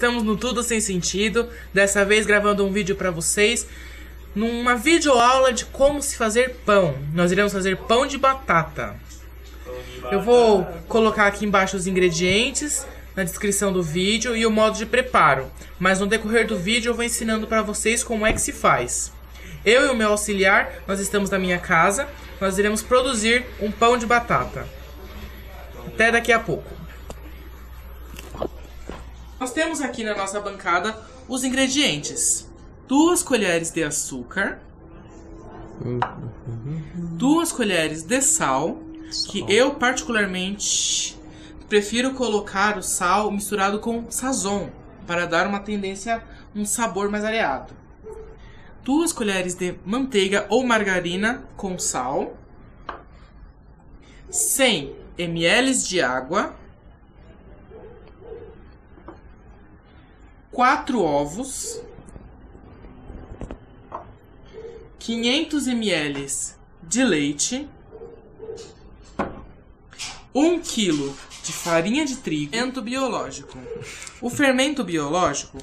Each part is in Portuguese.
estamos no Tudo Sem Sentido, dessa vez gravando um vídeo para vocês, numa videoaula de como se fazer pão. Nós iremos fazer pão de batata. Eu vou colocar aqui embaixo os ingredientes, na descrição do vídeo e o modo de preparo. Mas no decorrer do vídeo eu vou ensinando para vocês como é que se faz. Eu e o meu auxiliar, nós estamos na minha casa, nós iremos produzir um pão de batata. Até daqui a pouco. Nós temos aqui na nossa bancada os ingredientes: 2 colheres de açúcar, 2 colheres de sal, que eu particularmente prefiro colocar o sal misturado com sazon, para dar uma tendência, um sabor mais areado. 2 colheres de manteiga ou margarina com sal, 100 ml de água, 4 ovos, 500 ml de leite, 1 kg de farinha de trigo, fermento biológico. O fermento biológico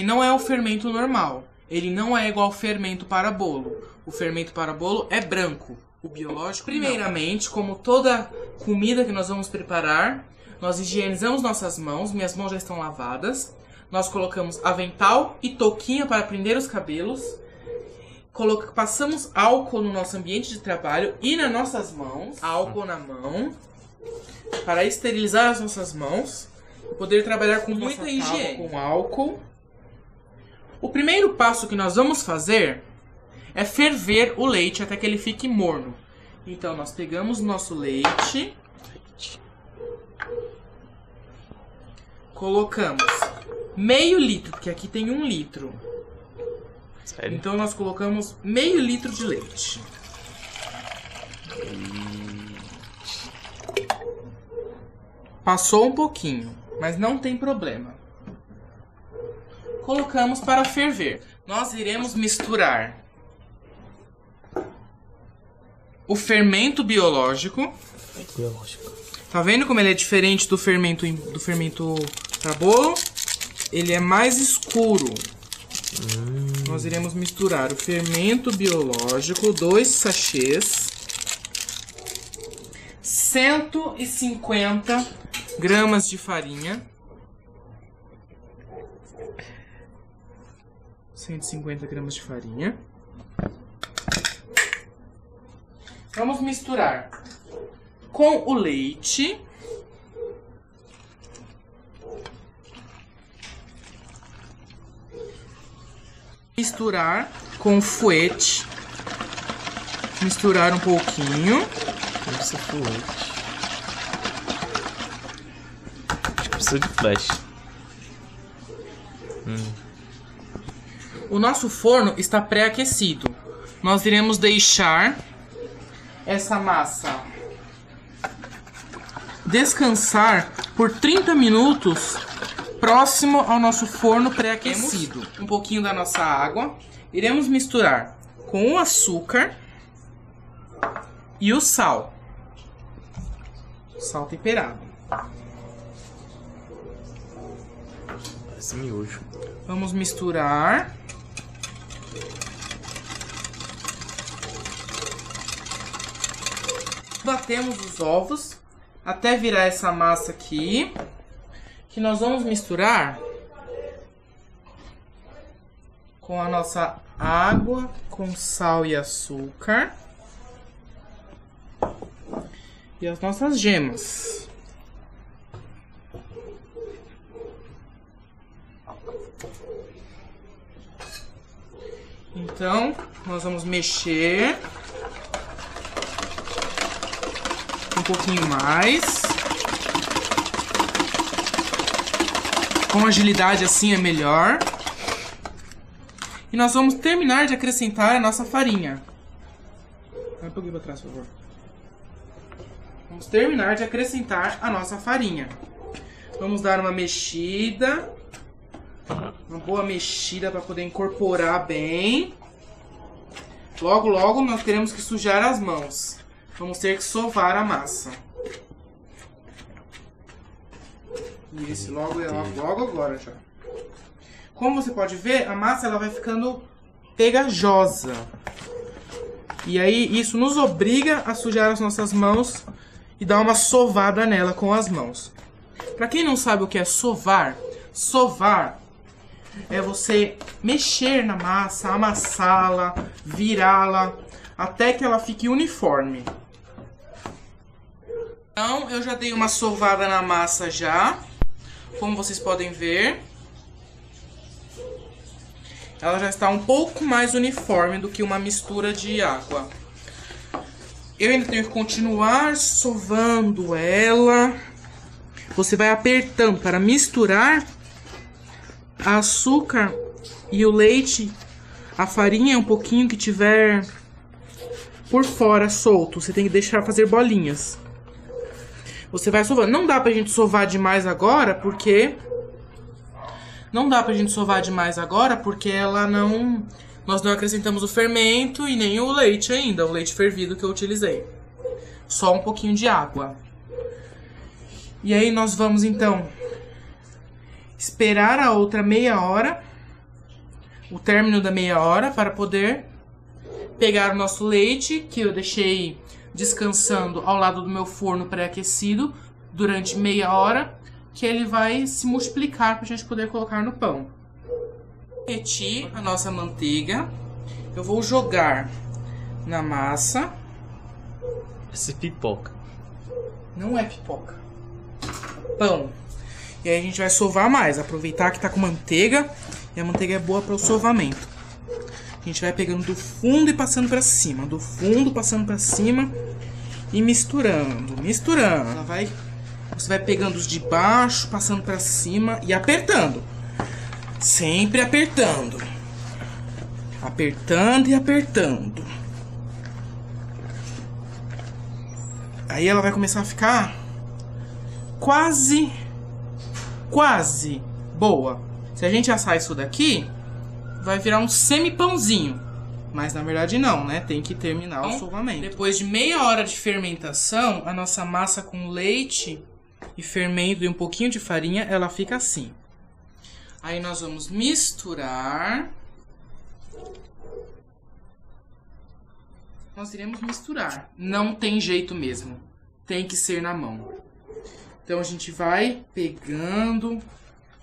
não é o fermento normal. Ele não é igual ao fermento para bolo. O fermento para bolo é branco. O biológico, primeiramente, como toda comida que nós vamos preparar, nós higienizamos nossas mãos. Minhas mãos já estão lavadas. Nós colocamos avental e touquinha para prender os cabelos. Passamos álcool no nosso ambiente de trabalho e nas nossas mãos. Álcool na mão, para esterilizar as nossas mãos e poder trabalhar com muita higiene. Com álcool. O primeiro passo que nós vamos fazer é ferver o leite até que ele fique morno. Então nós pegamos o nosso leite, colocamos meio litro, porque aqui tem 1 litro. Sério? Então nós colocamos meio litro de leite. Passou um pouquinho, mas não tem problema. Colocamos para ferver. Nós iremos misturar o fermento biológico. Tá vendo como ele é diferente do fermento para bolo? Ele é mais escuro. Nós iremos misturar o fermento biológico, 2 sachês, 150 gramas de farinha, 150 gramas de farinha. Vamos misturar com o leite, misturar com o fouet, misturar um pouquinho. Não precisa de fouet. Acho que precisa de flash. O nosso forno está pré-aquecido. Nós iremos deixar essa massa descansar por 30 minutos próximo ao nosso forno pré-aquecido. Um pouquinho da nossa água. Iremos misturar com o açúcar e o sal. Sal temperado. Parece miojo. Vamos misturar. Batemos os ovos até virar essa massa aqui, que nós vamos misturar com a nossa água, com sal e açúcar e as nossas gemas. Então, nós vamos mexer um pouquinho mais. Com agilidade assim é melhor. E nós vamos terminar de acrescentar a nossa farinha. Vai um pouquinho para trás, por favor. Vamos terminar de acrescentar a nossa farinha. Vamos dar uma mexida. Uma boa mexida para poder incorporar bem. Logo, logo nós teremos que sujar as mãos. Vamos ter que sovar a massa. E esse logo é logo agora já. Como você pode ver, a massa ela vai ficando pegajosa. E aí isso nos obriga a sujar as nossas mãos e dar uma sovada nela com as mãos. Pra quem não sabe o que é sovar, sovar é você mexer na massa, amassá-la, virá-la, até que ela fique uniforme. Então, eu já dei uma sovada na massa já, como vocês podem ver. Ela já está um pouco mais uniforme do que uma mistura de água. Eu ainda tenho que continuar sovando ela. Você vai apertando para misturar açúcar e o leite, a farinha um pouquinho que tiver por fora solto. Você tem que deixar fazer bolinhas. Você vai sovando. Não dá pra gente sovar demais agora, porque... ela não... Nós não acrescentamos o fermento e nem o leite ainda. O leite fervido que eu utilizei. Só um pouquinho de água. E aí nós vamos, então, esperar a outra meia hora. O término da meia hora, para poder pegar o nosso leite, que eu deixei descansando ao lado do meu forno pré-aquecido durante meia hora, que ele vai se multiplicar para a gente poder colocar no pão. Derreti a nossa manteiga, eu vou jogar na massa. Essa é pipoca. Não é pipoca. Pão. E aí a gente vai sovar mais, aproveitar que tá com manteiga, e a manteiga é boa para o sovamento. A gente vai pegando do fundo e passando para cima, do fundo passando para cima e misturando. Você vai pegando os de baixo, passando para cima e apertando. Sempre apertando. Apertando e apertando. Aí ela vai começar a ficar quase boa. Se a gente assar isso daqui, vai virar um semi-pãozinho. Mas na verdade não, né? Tem que terminar o sovamento. Depois de meia hora de fermentação, a nossa massa com leite e fermento e um pouquinho de farinha, ela fica assim. Aí nós vamos misturar. Nós iremos misturar. Não tem jeito mesmo. Tem que ser na mão. Então a gente vai pegando,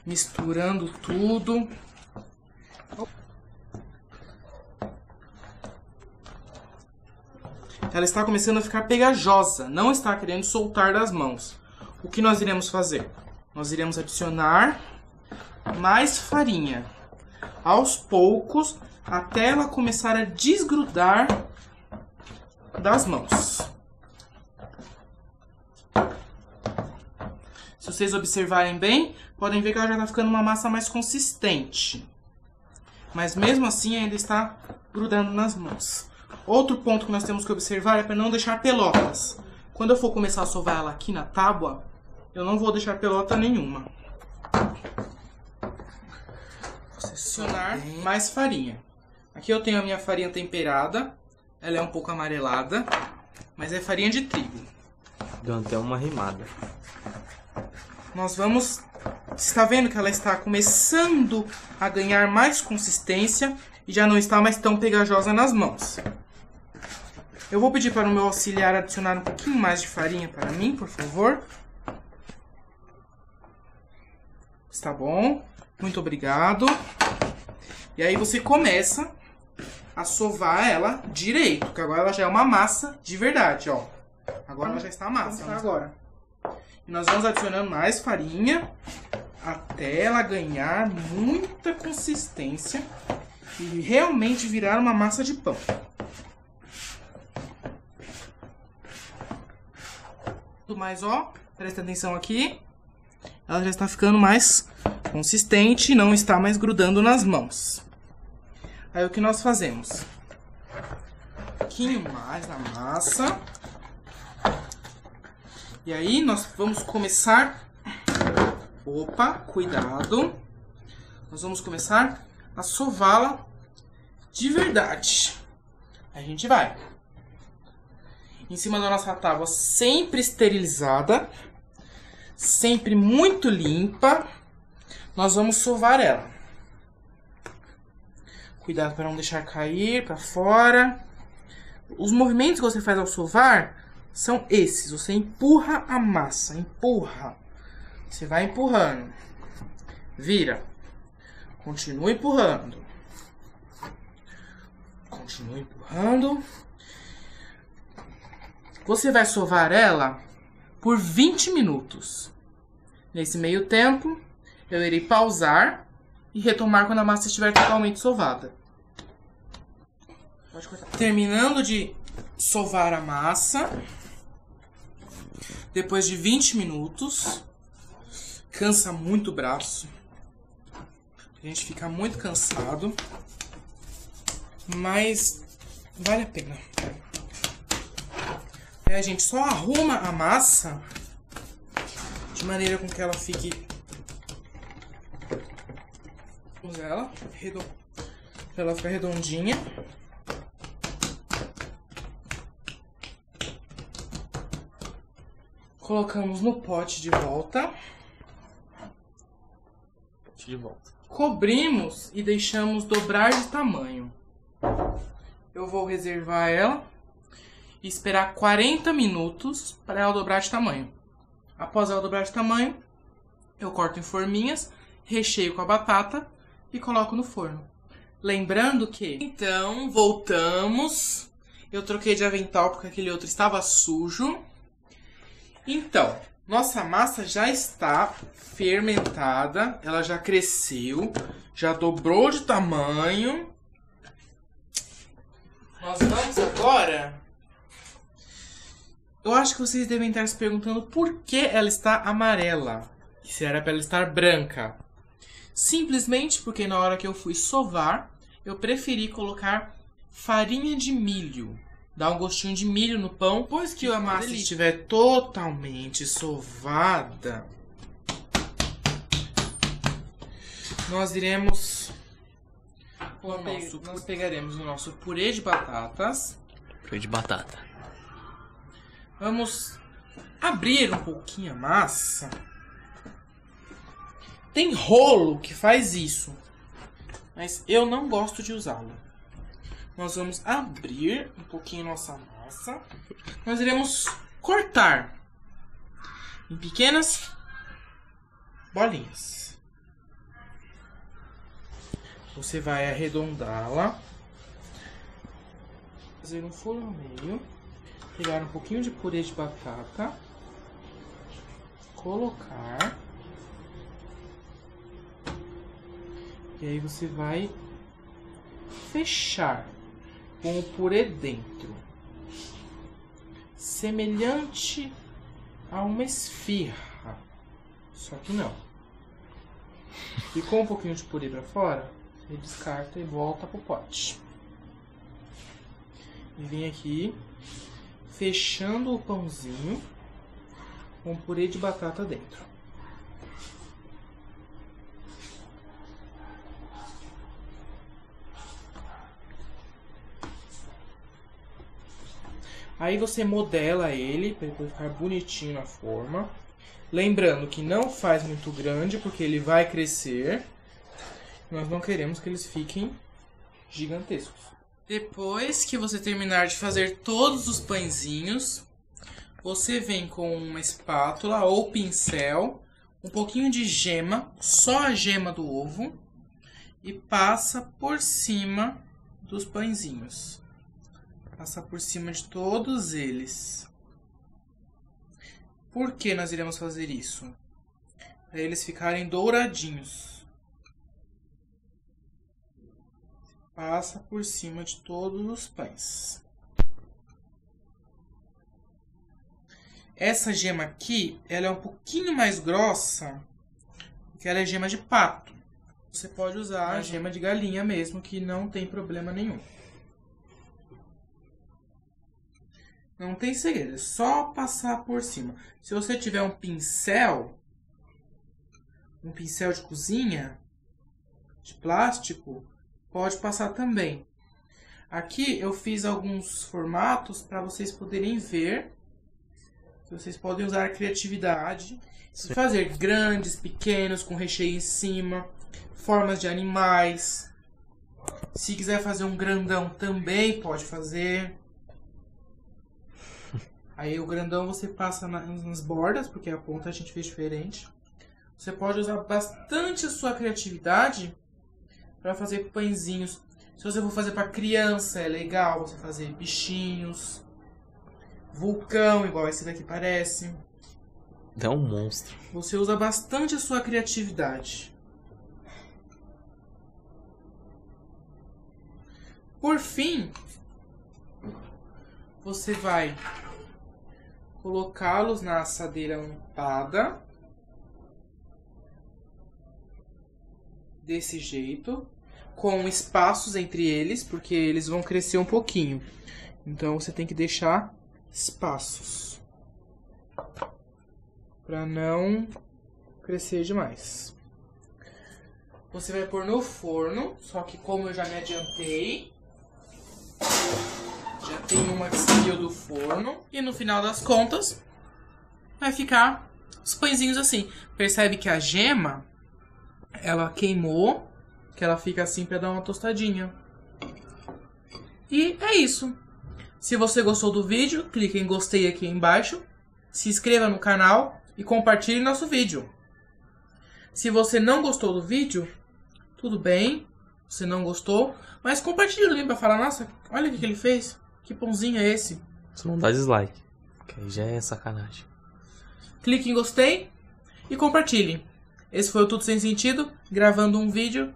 misturando tudo. Ela está começando a ficar pegajosa, não está querendo soltar das mãos. O que nós iremos fazer? Nós iremos adicionar mais farinha, aos poucos, até ela começar a desgrudar das mãos. Se vocês observarem bem, podem ver que ela já está ficando uma massa mais consistente. Mas mesmo assim ainda está grudando nas mãos. Outro ponto que nós temos que observar é para não deixar pelotas. Quando eu for começar a sovar ela aqui na tábua, eu não vou deixar pelota nenhuma. Vou adicionar mais farinha. Aqui eu tenho a minha farinha temperada. Ela é um pouco amarelada, mas é farinha de trigo. Deu até uma rimada. Nós vamos... Você está vendo que ela está começando a ganhar mais consistência e já não está mais tão pegajosa nas mãos. Eu vou pedir para o meu auxiliar adicionar um pouquinho mais de farinha para mim, por favor. Está bom. Muito obrigado. E aí você começa a sovar ela direito, porque agora ela já é uma massa de verdade, ó. Agora ela já está massa. Agora. E nós vamos adicionando mais farinha até ela ganhar muita consistência e realmente virar uma massa de pão. Mas ó, presta atenção aqui. Ela já está ficando mais consistente e não está mais grudando nas mãos. Aí o que nós fazemos? Um pouquinho mais na massa. E aí nós vamos começar... Opa, cuidado. Nós vamos começar a sová-la de verdade. A gente vai. Em cima da nossa tábua, sempre esterilizada. Sempre muito limpa. Nós vamos sovar ela. Cuidado para não deixar cair para fora. Os movimentos que você faz ao sovar são esses. Você empurra a massa, empurra. Você vai empurrando. Vira. Continua empurrando. Continua empurrando. Você vai sovar ela por 20 minutos. Nesse meio tempo, eu irei pausar e retomar quando a massa estiver totalmente sovada. Pode cortar. Terminando de sovar a massa, depois de 20 minutos, cansa muito o braço. A gente fica muito cansado, mas vale a pena. Aí a gente só arruma a massa de maneira com que ela fique... Vamos ela, pra ela ficar redondinha. Colocamos no pote de volta. De volta. Cobrimos e deixamos dobrar de tamanho. Eu vou reservar ela e esperar 40 minutos para ela dobrar de tamanho. Após ela dobrar de tamanho, eu corto em forminhas, recheio com a batata e coloco no forno. Lembrando que... Então, voltamos. Eu troquei de avental porque aquele outro estava sujo. Então, nossa massa já está fermentada, ela já cresceu, já dobrou de tamanho. Nós vamos agora... Eu acho que vocês devem estar se perguntando por que ela está amarela. E se era para ela estar branca. Simplesmente porque na hora que eu fui sovar, eu preferi colocar farinha de milho. Dá um gostinho de milho no pão. Depois que a massa estiver totalmente sovada, nós iremos... Nós pegaremos o nosso purê de batatas. Purê de batata. Vamos abrir um pouquinho a massa. Tem rolo que faz isso, mas eu não gosto de usá-lo. Nós vamos abrir um pouquinho nossa massa. Nós iremos cortar em pequenas bolinhas. Você vai arredondá-la, fazer um furo no meio, pegar um pouquinho de purê de batata, colocar, e aí você vai fechar com o purê dentro, semelhante a uma esfirra, só que não. Ficou um pouquinho de purê para fora, você descarta e volta pro pote. E vem aqui fechando o pãozinho com purê de batata dentro. Aí você modela ele para ele ficar bonitinho na forma. Lembrando que não faz muito grande porque ele vai crescer. Nós não queremos que eles fiquem gigantescos. Depois que você terminar de fazer todos os pãezinhos, você vem com uma espátula ou pincel, um pouquinho de gema, só a gema do ovo, e passa por cima dos pãezinhos. Passa por cima de todos eles. Por que nós iremos fazer isso? Para eles ficarem douradinhos. Passa por cima de todos os pães. Essa gema aqui, ela é um pouquinho mais grossa, porque ela é gema de pato. Você pode usar a gema de galinha mesmo, que não tem problema nenhum. Não tem segredo, é só passar por cima. Se você tiver um pincel de cozinha, de plástico, pode passar também. Aqui eu fiz alguns formatos para vocês poderem ver. Vocês podem usar a criatividade. Fazer grandes, pequenos, com recheio em cima. Formas de animais. Se quiser fazer um grandão também pode fazer. Aí o grandão você passa nas bordas, porque a ponta a gente fez diferente. Você pode usar bastante a sua criatividade para fazer pãezinhos. Se você for fazer para criança, é legal você fazer bichinhos, vulcão, igual esse daqui parece. É um monstro. Você usa bastante a sua criatividade. Por fim, você vai colocá-los na assadeira untada. Desse jeito. Com espaços entre eles, porque eles vão crescer um pouquinho. Então você tem que deixar espaços. Para não crescer demais. Você vai pôr no forno, só que como eu já me adiantei, já tem uma que saiu do forno. E no final das contas, vai ficar os pãezinhos assim. Percebe que a gema, ela queimou, que ela fica assim para dar uma tostadinha. E é isso. Se você gostou do vídeo, clique em gostei aqui embaixo, se inscreva no canal e compartilhe nosso vídeo. Se você não gostou do vídeo, tudo bem, você não gostou, mas compartilhe também para falar, nossa, olha o que ele fez, que pãozinho é esse. Só não dá dislike, que aí já é sacanagem. Clique em gostei e compartilhe. Esse foi o Tudo Sem Sentido, gravando um vídeo